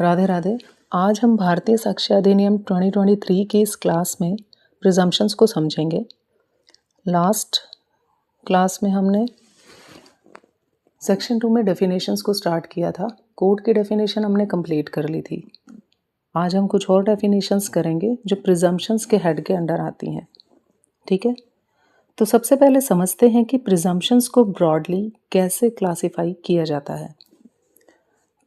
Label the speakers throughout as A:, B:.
A: राधे राधे। आज हम भारतीय साक्ष्य अधिनियम 2023 की इस क्लास में प्रिजम्पशंस को समझेंगे। लास्ट क्लास में हमने सेक्शन 2 में डेफिनेशंस को स्टार्ट किया था। कोड की डेफिनेशन हमने कंप्लीट कर ली थी। आज हम कुछ और डेफिनेशंस करेंगे जो प्रिजम्पशंस के हेड के अंडर आती हैं। ठीक है, तो सबसे पहले समझते हैं कि प्रिजम्पशंस को ब्रॉडली कैसे क्लासिफाई किया जाता है।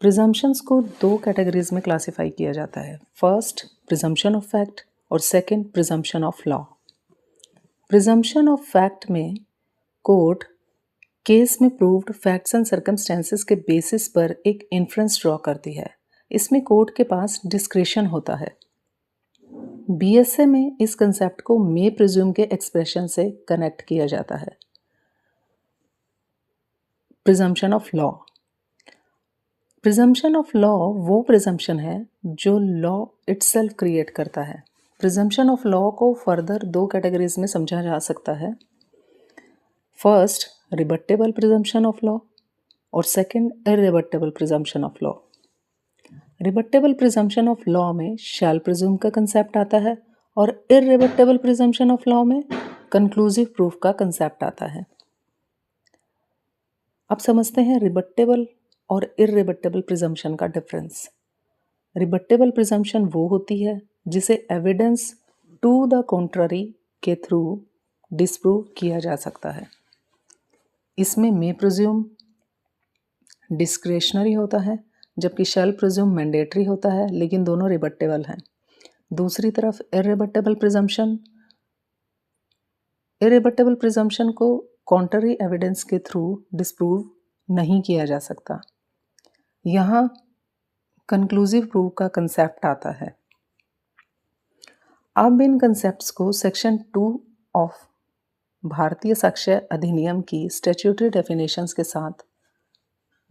A: प्रिजम्पशंस को दो कैटेगरीज में क्लासिफाई किया जाता है। फर्स्ट, प्रिजम्पशन ऑफ फैक्ट और second, presumption of law. Presumption of fact में कोर्ट केस में प्रूव्ड फैक्ट्स एंड सर्कमस्टेंसेस के बेसिस पर एक इन्फ्रेंस ड्रॉ करती है। इसमें कोर्ट के पास डिस्क्रिशन होता है। बीएसए में इस कंसेप्ट को मे प्रिज्यूम के एक्सप्रेशन से कनेक्ट किया जाता है। Presumption of law. Presumption of law वो प्रिजम्पशन है जो लॉ इटसेल्फ क्रिएट करता है। प्रिजम्पशन ऑफ लॉ को फर्दर दो कैटेगरीज में समझा जा सकता है। First, rebuttable presumption of law और second, irrebuttable presumption of law. Rebuttable presumption of law में शैल प्रिज्यूम का कंसेप्ट आता है और इररिबट्टेबल प्रिजम्पशन ऑफ लॉ में कंक्लूसिव प्रूफ का कंसेप्ट आता है। अब समझते हैं रिबट्टेबल और इररिबट्टेबल प्रिजम्पशन का डिफरेंस। रिबट्टेबल प्रिजम्पशन वो होती है जिसे एविडेंस टू द कॉन्ट्ररी के थ्रू डिस्प्रूव किया जा सकता है। इसमें मे प्रिज्यूम डिस्क्रेशनरी होता है जबकि शैल प्रिज्यूम मैंडेटरी होता है, लेकिन दोनों रिबट्टेबल हैं। दूसरी तरफ इररिबट्टेबल प्रिजम्पशन को कॉन्ट्ररी एविडेंस के थ्रू डिस्प्रूव नहीं किया जा सकता। यहाँ कंक्लूसिव प्रूफ का कंसेप्ट आता है। अब इन कंसेप्ट्स को सेक्शन 2 ऑफ भारतीय साक्ष्य अधिनियम की स्टैट्यूटरी डेफिनेशंस के साथ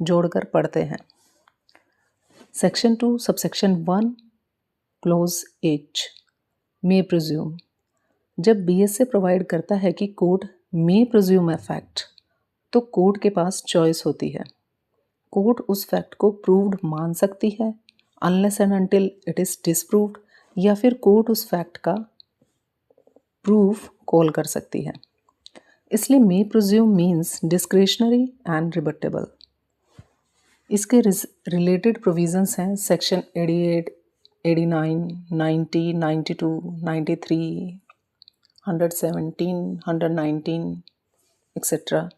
A: जोड़कर पढ़ते हैं। सेक्शन 2 सबसेक्शन 1 क्लोज H, मे प्रिज्यूम। जब बीएसए प्रोवाइड करता है कि court may presume a fact, तो कोर्ट के पास चॉइस होती है। कोर्ट उस फैक्ट को प्रूव्ड मान सकती है unless and until it is disproved, या फिर कोर्ट उस फैक्ट का प्रूफ कॉल कर सकती है। इसलिए may presume means discretionary and rebuttable. इसके रिलेटेड प्रोविजंस हैं सेक्शन 88, 89, 90, 92, 93, 117, 119 एक्सेट्रा।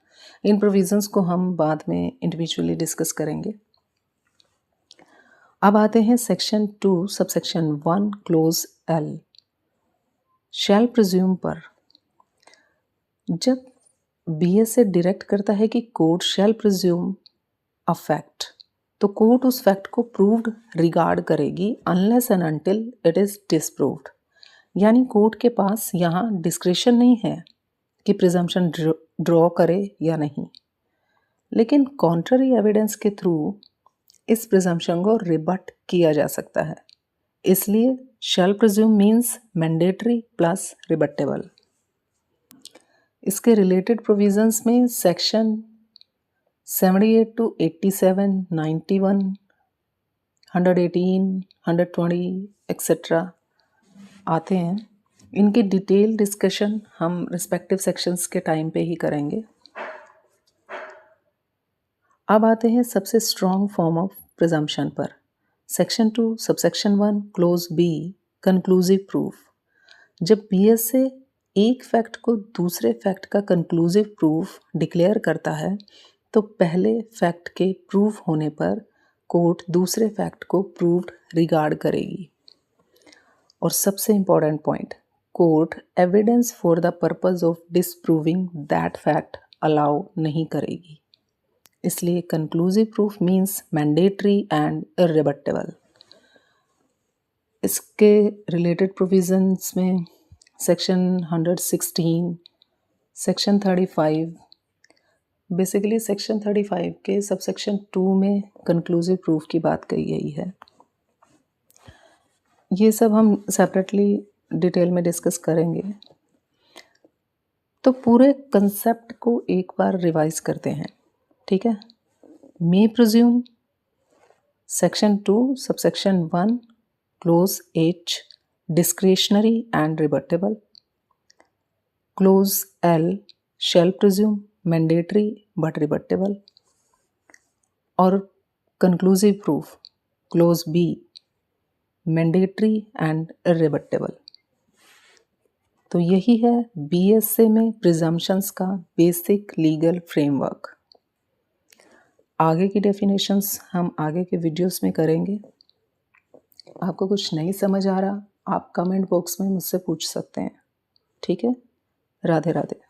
A: इन प्रोविजंस को हम बाद में इंडिविजुअली डिस्कस करेंगे। अब आते हैं सेक्शन 2 सबसेक्शन 1 क्लोज L, शैल प्रिज्यूम पर। जब बीएसए डायरेक्ट करता है कि court shell presume a fact, तो कोर्ट उस फैक्ट को प्रूव्ड रिगार्ड करेगी unless and until it is disproved. यानी कोर्ट के पास यहाँ डिस्क्रिशन नहीं है कि प्रिजम्पशन ड्रॉ करे या नहीं, लेकिन कॉन्ट्ररी एविडेंस के थ्रू इस प्रिजम्पशन को रिबट किया जा सकता है। इसलिए shall presume means mandatory plus rebuttable. इसके रिलेटेड प्रोविजंस में सेक्शन 78 to 87, 91, 118, 120 एक्सेट्रा आते हैं। इनकी डिटेल डिस्कशन हम रिस्पेक्टिव सेक्शंस के टाइम पे ही करेंगे। अब आते हैं सबसे स्ट्रॉन्ग फॉर्म ऑफ प्रिजम्पशन पर। Section 2 subsection 1 clause B, conclusive proof. जब बीएसए एक फैक्ट को दूसरे फैक्ट का कंक्लूसिव प्रूफ डिक्लेयर करता है, तो पहले फैक्ट के प्रूफ होने पर कोर्ट दूसरे फैक्ट को प्रूव्ड रिगार्ड करेगी। और सबसे important point, court evidence for the purpose of disproving that fact allow नहीं करेगी। इसलिए conclusive proof means mandatory and irrebuttable. इसके रिलेटेड प्रोविजंस में सेक्शन 116, सेक्शन 35, बेसिकली सेक्शन 35 के सबसेक्शन 2 में कंक्लूसिव प्रूफ की बात कही गई है। ये सब हम सेपरेटली डिटेल में डिस्कस करेंगे। तो पूरे कंसेप्ट को एक बार रिवाइज करते हैं। ठीक है, मे presume section 2 subsection 1 close H discretionary and rebuttable, clause L shall presume mandatory but rebuttable, और conclusive proof clause B mandatory and irrebuttable। तो यही है BSA में प्रिजम्पशंस का बेसिक लीगल फ्रेमवर्क। आगे की डेफिनेशंस हम आगे के वीडियोस में करेंगे। आपको कुछ नहीं समझ आ रहा, आप कमेंट बॉक्स में मुझसे पूछ सकते हैं। ठीक है, राधे राधे।